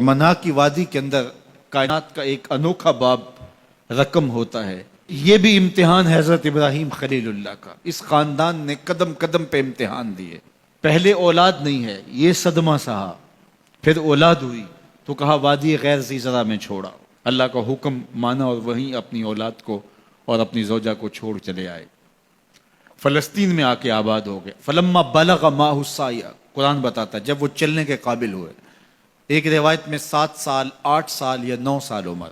منا کی وادی کے اندر کائنات کا ایک انوکھا باب رقم ہوتا ہے. یہ بھی امتحان ہے حضرت ابراہیم خلیل اللہ کا. اس خاندان نے قدم قدم پہ امتحان دیے. پہلے اولاد نہیں ہے، یہ صدمہ سہا. پھر اولاد ہوئی تو کہا وادی غیر ذی زرع میں چھوڑا. اللہ کا حکم مانا اور وہیں اپنی اولاد کو اور اپنی زوجہ کو چھوڑ چلے آئے. فلسطین میں آ کے آباد ہو گئے. فلما بلغ معہ السعی، قرآن بتاتا ہے جب وہ چلنے کے قابل ہوئے. ایک روایت میں 7 سال 8 سال یا 9 سال عمر،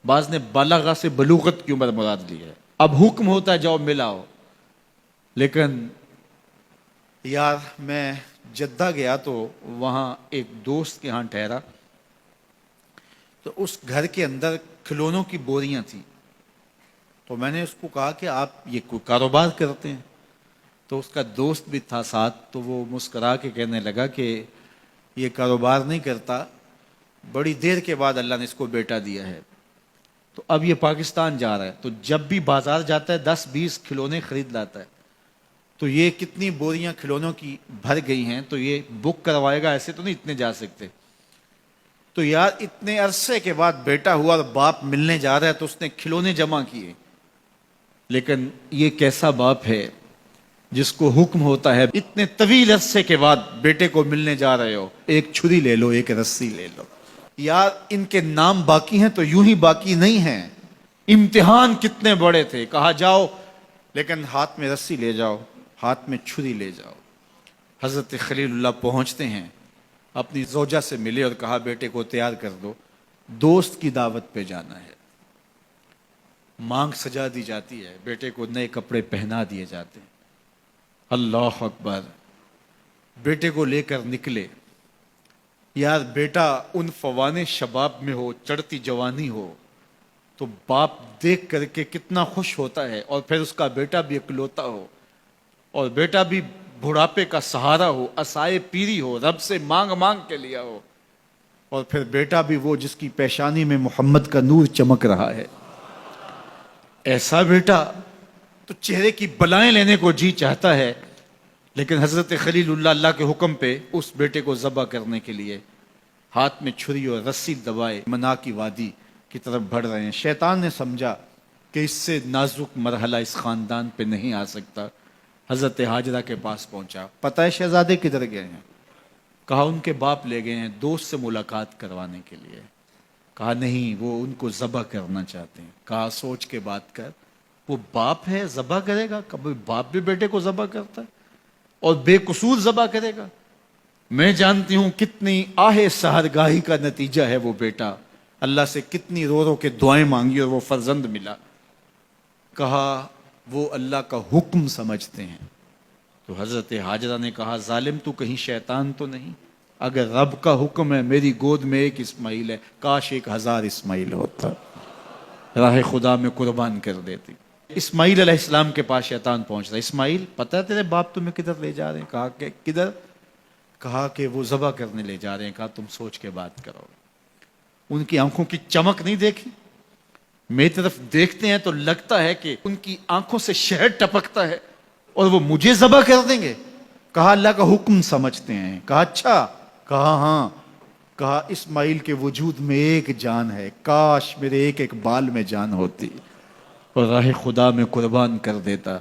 بعض نے بلغہ سے بلوغت کی عمر مراد لی ہے. اب حکم ہوتا ہے جاؤ ملاؤ. لیکن یار میں جدہ گیا تو وہاں ایک دوست کے ہاں ٹھہرا تو اس گھر کے اندر کھلونوں کی بوریاں تھیں. تو میں نے اس کو کہا کہ آپ یہ کوئی کاروبار کرتے ہیں؟ تو اس کا دوست بھی تھا ساتھ، تو وہ مسکرا کے کہنے لگا کہ یہ کاروبار نہیں کرتا، بڑی دیر کے بعد اللہ نے اس کو بیٹا دیا ہے. تو اب یہ پاکستان جا رہا ہے تو جب بھی بازار جاتا ہے 10-20 کھلونے خرید لاتا ہے. تو یہ کتنی بوریاں کھلونوں کی بھر گئی ہیں تو یہ بک کروائے گا، ایسے تو نہیں اتنے جا سکتے. تو یار اتنے عرصے کے بعد بیٹا ہوا اور باپ ملنے جا رہا ہے تو اس نے کھلونے جمع کیے. لیکن یہ کیسا باپ ہے جس کو حکم ہوتا ہے اتنے طویل عرصے کے بعد بیٹے کو ملنے جا رہے ہو، ایک چھری لے لو، ایک رسی لے لو. یار ان کے نام باقی ہیں تو یوں ہی باقی نہیں ہیں. امتحان کتنے بڑے تھے. کہا جاؤ لیکن ہاتھ میں رسی لے جاؤ، ہاتھ میں چھری لے جاؤ. حضرت خلیل اللہ پہنچتے ہیں، اپنی زوجہ سے ملے اور کہا بیٹے کو تیار کر دو، دوست کی دعوت پہ جانا ہے. مانگ سجا دی جاتی ہے، بیٹے کو نئے کپڑے پہنا دیے جاتے ہیں. اللہ اکبر. بیٹے کو لے کر نکلے. یار بیٹا ان فوان شباب میں ہو، چڑھتی جوانی ہو تو باپ دیکھ کر کے کتنا خوش ہوتا ہے. اور پھر اس کا بیٹا بھی اکلوتا ہو اور بیٹا بھی بڑھاپے کا سہارا ہو، عصائے پیری ہو، رب سے مانگ مانگ کے لیا ہو. اور پھر بیٹا بھی وہ جس کی پیشانی میں محمد کا نور چمک رہا ہے. ایسا بیٹا تو چہرے کی بلائیں لینے کو جی چاہتا ہے. لیکن حضرت خلیل اللہ اللہ کے حکم پہ اس بیٹے کو ذبح کرنے کے لیے ہاتھ میں چھری اور رسی دبائے منا کی وادی کی طرف بڑھ رہے ہیں. شیطان نے سمجھا کہ اس سے نازک مرحلہ اس خاندان پہ نہیں آ سکتا. حضرت حاجرہ کے پاس پہنچا. پتہ ہے شہزادے کدھر گئے ہیں؟ کہا ان کے باپ لے گئے ہیں دوست سے ملاقات کروانے کے لیے. کہا نہیں، وہ ان کو ذبح کرنا چاہتے ہیں. کہا سوچ کے بات کر، وہ باپ ہے ذبح کرے گا؟ کبھی باپ بھی بیٹے کو ذبح کرتا ہے اور بے قصور ذبح کرے گا؟ میں جانتی ہوں کتنی آہ سحرگاہی کا نتیجہ ہے وہ بیٹا. اللہ سے کتنی رو رو کے دعائیں مانگی اور وہ فرزند ملا. کہا وہ اللہ کا حکم سمجھتے ہیں. تو حضرت حاجرہ نے کہا ظالم تو کہیں شیطان تو نہیں؟ اگر رب کا حکم ہے، میری گود میں ایک اسماعیل ہے، کاش 1000 اسماعیل ہوتا، راہ خدا میں قربان کر دیتی. اسماعیل علیہ السلام کے پاس شیطان پہنچ رہا. اسماعیل پتہ ہے تیرے باپ تمہیں کدھر لے جا رہے ہیں؟ کہا کہ کدھر؟ کہا کہ وہ ذبح کرنے لے جا رہے ہیں. کہا تم سوچ کے بات کرو. ان کی آنکھوں کی چمک نہیں دیکھی؟ میری طرف دیکھتے ہیں تو لگتا ہے کہ ان کی آنکھوں سے شہد ٹپکتا ہے اور وہ مجھے ذبح کر دیں گے. کہا اللہ کا حکم سمجھتے ہیں. کہا اچھا. کہا ہاں. کہا اسماعیل کے وجود میں ایک جان ہے، کاش میرے ایک ایک بال میں جان ہوتی اور راہ خدا میں قربان کر دیتا.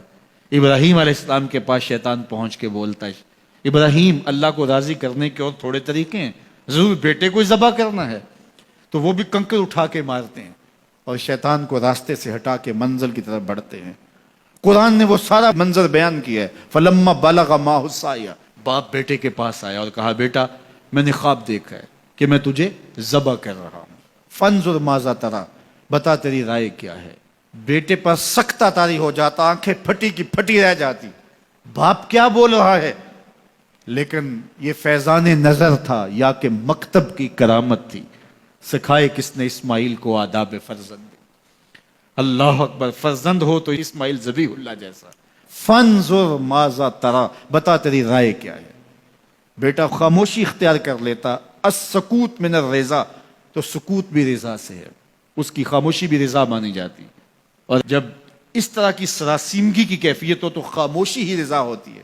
ابراہیم علیہ السلام کے پاس شیطان پہنچ کے بولتا ہے ابراہیم اللہ کو راضی کرنے کے اور تھوڑے طریقے ہیں، ضرور بیٹے کو ذبح کرنا ہے. تو وہ بھی کنکر اٹھا کے مارتے ہیں اور شیطان کو راستے سے ہٹا کے منزل کی طرف بڑھتے ہیں. قرآن نے وہ سارا منظر بیان کیا ہے. فلما بلغ معہ السعی، باپ بیٹے کے پاس آیا اور کہا بیٹا میں نے خواب دیکھا ہے کہ میں تجھے ذبح کر رہا ہوں. فانظر ماذا تری، بتا تیری رائے کیا ہے. بیٹے پر سختہ طاری ہو جاتا، آنکھیں پھٹی کی پھٹی رہ جاتی. باپ کیا بول رہا ہے؟ لیکن یہ فیضان نظر تھا یا کہ مکتب کی کرامت تھی. سکھائے کس نے اسماعیل کو آداب فرزند. اللہ اکبر. فرزند ہو تو اسماعیل ذبیح اللہ جیسا. فانظر ماذا تری، بتا تیری رائے کیا ہے. بیٹا خاموشی اختیار کر لیتا. السکوت من الرضا، تو سکوت بھی رضا سے ہے، اس کی خاموشی بھی رضا مانی جاتی. اور جب اس طرح کی سراسیمگی کی کیفیت ہو تو خاموشی ہی رضا ہوتی ہے.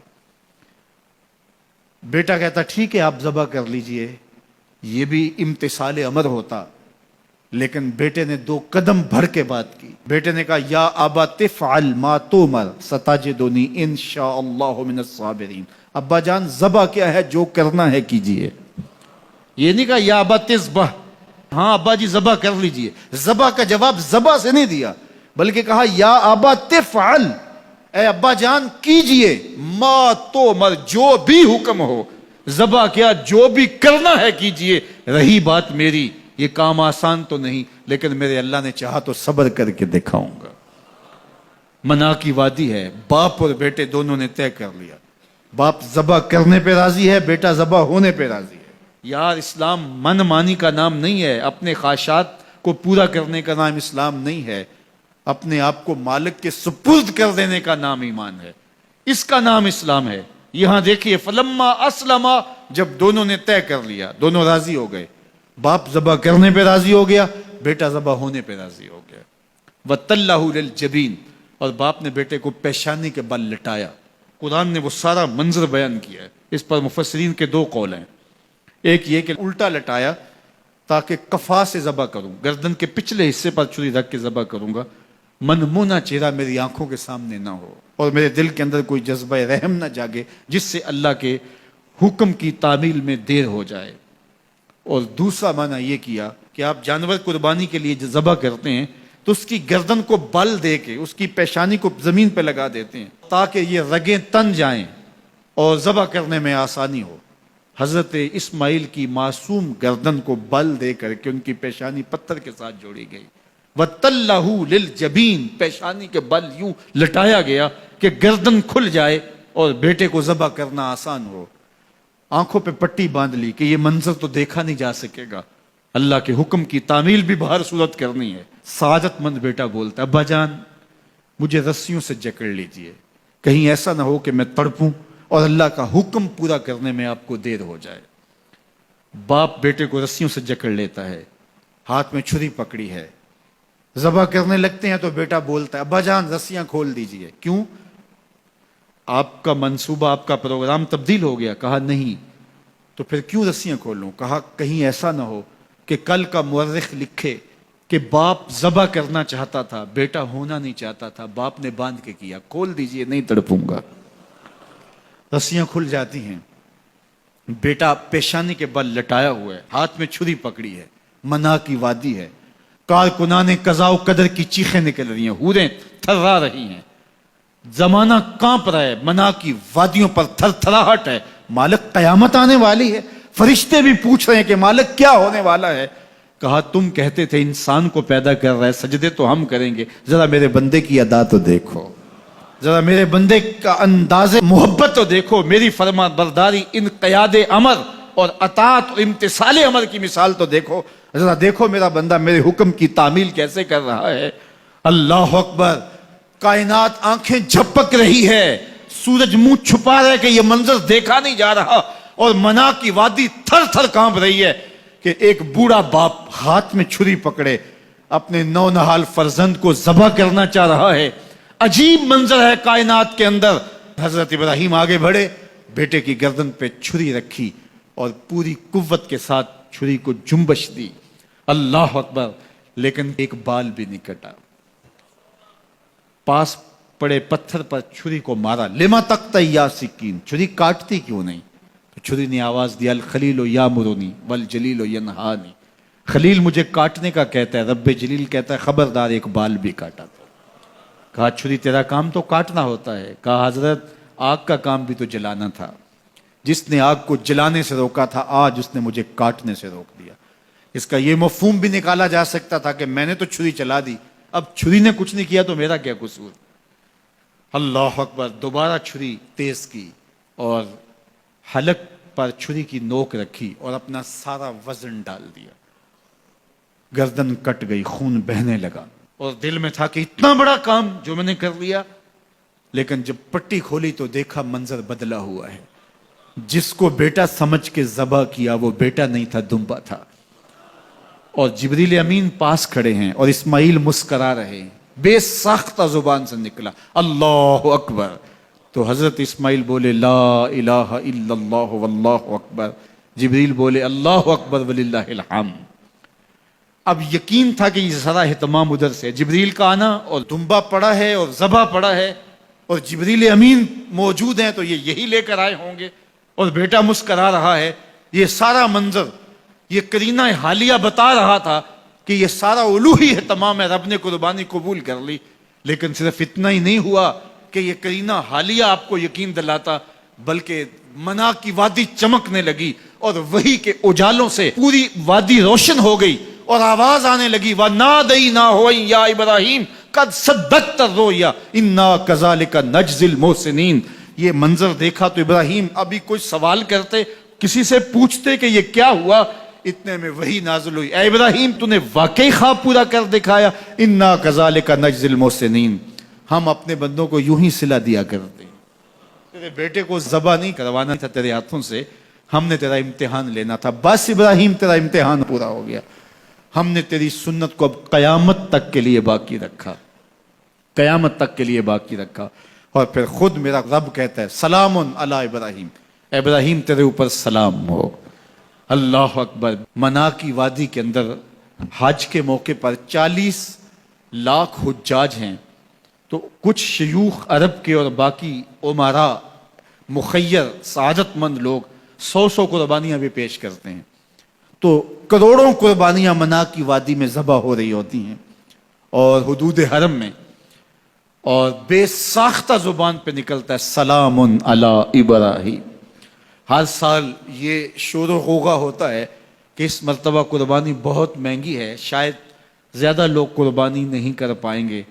بیٹا کہتا ٹھیک ہے آپ ذبح کر لیجئے. یہ بھی امتثال امر ہوتا، لیکن بیٹے نے 2 قدم بڑھ کے بات کی. بیٹے نے کہا یا ابا تفعل ما تؤمر ستجدنی انشاء اللہ من الصابرین. ابا جان ذبح کیا ہے، جو کرنا ہے کیجئے. یہ نہیں کہا یا ابا تذبح، ہاں ابا جی ذبح کر لیجئے. ذبح کا جواب ذبح سے نہیں دیا، بلکہ کہا یا ابا تفعل، اے ابا جان کیجئے، ما تؤمر، جو بھی حکم ہو. ذبح کیا، جو بھی کرنا ہے کیجئے. رہی بات میری، یہ کام آسان تو نہیں، لیکن میرے اللہ نے چاہا تو صبر کر کے دکھاؤں گا. منا کی وادی ہے، باپ اور بیٹے دونوں نے طے کر لیا. باپ ذبح کرنے پہ راضی ہے، بیٹا ذبح ہونے پہ راضی ہے. یار اسلام من مانی کا نام نہیں ہے، اپنے خواہشات کو پورا کرنے کا نام اسلام نہیں ہے، اپنے آپ کو مالک کے سپرد کر دینے کا نام ایمان ہے. اس کا نام اسلام ہے. یہاں دیکھیے فلما اسلما، جب دونوں نے طے کر لیا، دونوں راضی ہو گئے. باپ ذبح کرنے پہ راضی ہو گیا، بیٹا ذبح ہونے پہ راضی ہو گیا. وَتَلَّهُ لِلْجَبِينِ، اور باپ نے بیٹے کو پیشانی کے بل لٹایا. قرآن نے وہ سارا منظر بیان کیا ہے. اس پر مفسرین کے 2 قول ہیں. ایک یہ کہ الٹا لٹایا تاکہ کفا سے ذبح کروں، گردن کے پچھلے حصے پر چھری رکھ کے ذبح کروں گا، منمونا چہرہ میری آنکھوں کے سامنے نہ ہو اور میرے دل کے اندر کوئی جذبہ رحم نہ جاگے جس سے اللہ کے حکم کی تعمیل میں دیر ہو جائے. اور دوسرا معنی یہ کیا کہ آپ جانور قربانی کے لیے جو ذبح کرتے ہیں تو اس کی گردن کو بل دے کے اس کی پیشانی کو زمین پہ لگا دیتے ہیں تاکہ یہ رگیں تن جائیں اور ذبح کرنے میں آسانی ہو. حضرت اسماعیل کی معصوم گردن کو بل دے کر کے ان کی پیشانی پتھر کے ساتھ جوڑی گئی. وَتَلَّهُ لِلْجَبِينِ، پیشانی کے بل یوں لٹایا گیا کہ گردن کھل جائے اور بیٹے کو ذبح کرنا آسان ہو. آنکھوں پہ پٹی باندھ لی کہ یہ منظر تو دیکھا نہیں جا سکے گا، اللہ کے حکم کی تعمیل بھی باہر صورت کرنی ہے. سعادت مند بیٹا بولتا ابا جان مجھے رسیوں سے جکڑ لیجئے، کہیں ایسا نہ ہو کہ میں تڑپوں اور اللہ کا حکم پورا کرنے میں آپ کو دیر ہو جائے. باپ بیٹے کو رسیوں سے جکڑ لیتا ہے، ہاتھ میں چھری پکڑی ہے، ذبح کرنے لگتے ہیں تو بیٹا بولتا ہے ابا جان رسیاں کھول دیجئے. کیوں؟ آپ کا منصوبہ، آپ کا پروگرام تبدیل ہو گیا. کہا نہیں. تو پھر کیوں رسیاں کھولوں؟ کہا کہیں ایسا نہ ہو کہ کل کا مورخ لکھے کہ باپ ذبح کرنا چاہتا تھا، بیٹا ہونا نہیں چاہتا تھا، باپ نے باندھ کے کیا. کھول دیجئے، نہیں تڑپوں گا. رسیاں کھل جاتی ہیں. بیٹا پیشانی کے بل لٹایا ہوا ہے، ہاتھ میں چھری پکڑی ہے، منا کی وادی ہے، کارکنان قضاء و قدر کی چیخیں نکل رہی ہیں، حوریں تھرا رہی ہیں، زمانہ کانپ رہا ہے، منا کی وادیوں پر تھر تھراہٹ ہے. مالک قیامت آنے والی ہے. فرشتے بھی پوچھ رہے ہیں کہ مالک کیا ہونے والا ہے. کہا تم کہتے تھے انسان کو پیدا کر رہا ہے، سجدے تو ہم کریں گے، ذرا میرے بندے کی ادا تو دیکھو، ذرا میرے بندے کا انداز محبت تو دیکھو، میری فرما برداری، انقیاد امر اور اطاعت اور امتثال امر کی مثال تو دیکھو، ذرا دیکھو میرا بندہ میرے حکم کی تعمیل کیسے کر رہا ہے. اللہ اکبر. کائنات آنکھیں جھپک رہی ہے، سورج منہ چھپا رہا ہے کہ یہ منظر دیکھا نہیں جا رہا، اور منا کی وادی تھر تھر کانپ رہی ہے کہ ایک بوڑھا باپ ہاتھ میں چھری پکڑے اپنے نو نہال فرزند کو ذبح کرنا چاہ رہا ہے. عجیب منظر ہے کائنات کے اندر. حضرت ابراہیم آگے بڑھے، بیٹے کی گردن پہ چھری رکھی اور پوری قوت کے ساتھ چھری کو جنبش دی. اللہ اکبر. لیکن ایک بال بھی نہیں کٹا. پاس پڑے پتھر پر چھری کو مارا. لما تقطع یا سکین، چھری کاٹتی کیوں نہیں؟ تو چھری نے آواز دیا الخلیل یامرنی والجلیل ینہانی، خلیل مجھے کاٹنے کا کہتا ہے، رب جلیل کہتا ہے خبردار ایک بال بھی کاٹا. کہا چھری تیرا کام تو کاٹنا ہوتا ہے. کہا حضرت آگ کا کام بھی تو جلانا تھا، جس نے آگ کو جلانے سے روکا تھا آج اس نے مجھے کاٹنے سے روک دیا. اس کا یہ مفہوم بھی نکالا جا سکتا تھا کہ میں نے تو چھری چلا دی، اب چھری نے کچھ نہیں کیا تو میرا کیا قصور. اللہ اکبر. دوبارہ چھری تیز کی اور حلق پر چھری کی نوک رکھی اور اپنا سارا وزن ڈال دیا. گردن کٹ گئی، خون بہنے لگا اور دل میں تھا کہ اتنا بڑا کام جو میں نے کر لیا. لیکن جب پٹی کھولی تو دیکھا منظر بدلا ہوا ہے. جس کو بیٹا سمجھ کے ذبح کیا وہ بیٹا نہیں تھا، دمبا تھا. اور جبریل امین پاس کھڑے ہیں اور اسماعیل مسکرا رہے ہیں. بے ساختہ زبان سے نکلا اللہ اکبر. تو حضرت اسماعیل بولے لا الہ الا اللہ واللہ اکبر. جبریل بولے اللہ اکبر وللہ الحمد۔ اب یقین تھا کہ یہ سارا اہتمام ادھر سے، جبریل کا آنا اور دمبا پڑا ہے اور ذبح پڑا ہے اور جبریل امین موجود ہیں تو یہ یہی لے کر آئے ہوں گے، اور بیٹا مسکرا رہا ہے۔ یہ سارا منظر، یہ قرینہ حالیہ بتا رہا تھا کہ یہ سارا الوہی اہتمام ہے، رب نے قربانی قبول کر لی۔ لیکن صرف اتنا ہی نہیں ہوا کہ یہ قرینہ حالیہ آپ کو یقین دلاتا، بلکہ منا کی وادی چمکنے لگی اور وہی کے اجالوں سے پوری وادی روشن ہو گئی، اور آواز آنے لگی وَنَادَيْنَاهُ أَن يَا إِبْرَاهِيمُ قَدْ صَدَّقْتَ الرُّؤْيَا إِنَّا كَذَلِكَ نَجْزِي الْمُحْسِنِينَ۔ یہ منظر دیکھا تو ابراہیم ابھی کچھ سوال کرتے، کسی سے پوچھتے کہ یہ کیا ہوا، اتنے میں وہی نازل ہوئی، اے ابراہیم تو نے واقعی خواب پورا کر دکھایا، اِنَّا كَذَلِكَ نَجْزِي الْمُحْسِنِينَ، ہم اپنے بندوں کو یوں ہی صلہ دیا کرتے۔ تیرے بیٹے کو ذبح نہیں کروانا تھا تیرے ہاتھوں سے، ہم نے تیرا امتحان لینا تھا، بس ابراہیم تیرا امتحان پورا ہو گیا۔ ہم نے تیری سنت کو اب قیامت تک کے لیے باقی رکھا، قیامت تک کے لیے باقی رکھا۔ اور پھر خود میرا رب کہتا ہے سلام علی ابراہیم، ابراہیم تیرے اوپر سلام ہو۔ اللہ اکبر۔ منا کی وادی کے اندر حج کے موقع پر 40 لاکھ حجاج ہیں، تو کچھ شیوخ عرب کے اور باقی عمراء مخیر سعادت مند لوگ 100 قربانیاں بھی پیش کرتے ہیں، تو کروڑوں قربانیاں منا کی وادی میں ذبح ہو رہی ہوتی ہیں اور حدود حرم میں، اور بے ساختہ زبان پہ نکلتا ہے سلام علی ابراہیم۔ ہر سال یہ شور و غوغا ہوتا ہے کہ اس مرتبہ قربانی بہت مہنگی ہے، شاید زیادہ لوگ قربانی نہیں کر پائیں گے،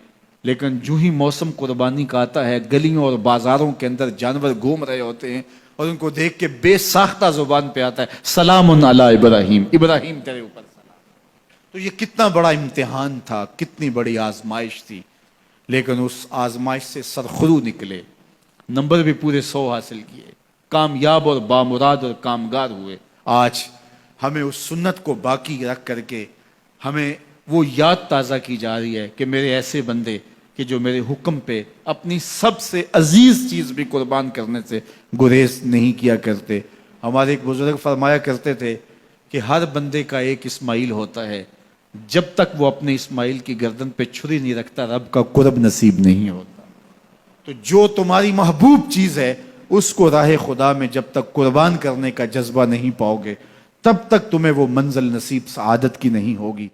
لیکن جو ہی موسم قربانی کا آتا ہے گلیوں اور بازاروں کے اندر جانور گھوم رہے ہوتے ہیں اور ان کو دیکھ کے بے ساختہ زبان پہ آتا ہے سلام علی ابراہیم، ابراہیم تیرے اوپر سلام۔ تو یہ کتنا بڑا امتحان تھا، کتنی بڑی آزمائش تھی، لیکن اس آزمائش سے سرخرو نکلے، نمبر بھی پورے 100 حاصل کیے، کامیاب اور بامراد اور کامگار ہوئے۔ آج ہمیں اس سنت کو باقی رکھ کر کے ہمیں وہ یاد تازہ کی جا رہی ہے کہ میرے ایسے بندے کہ جو میرے حکم پہ اپنی سب سے عزیز چیز بھی قربان کرنے سے گریز نہیں کیا کرتے۔ ہمارے ایک بزرگ فرمایا کرتے تھے کہ ہر بندے کا ایک اسماعیل ہوتا ہے، جب تک وہ اپنے اسماعیل کی گردن پہ چھری نہیں رکھتا رب کا قرب نصیب نہیں ہوتا۔ تو جو تمہاری محبوب چیز ہے اس کو راہ خدا میں جب تک قربان کرنے کا جذبہ نہیں پاؤ گے، تب تک تمہیں وہ منزل نصیب سعادت کی نہیں ہوگی۔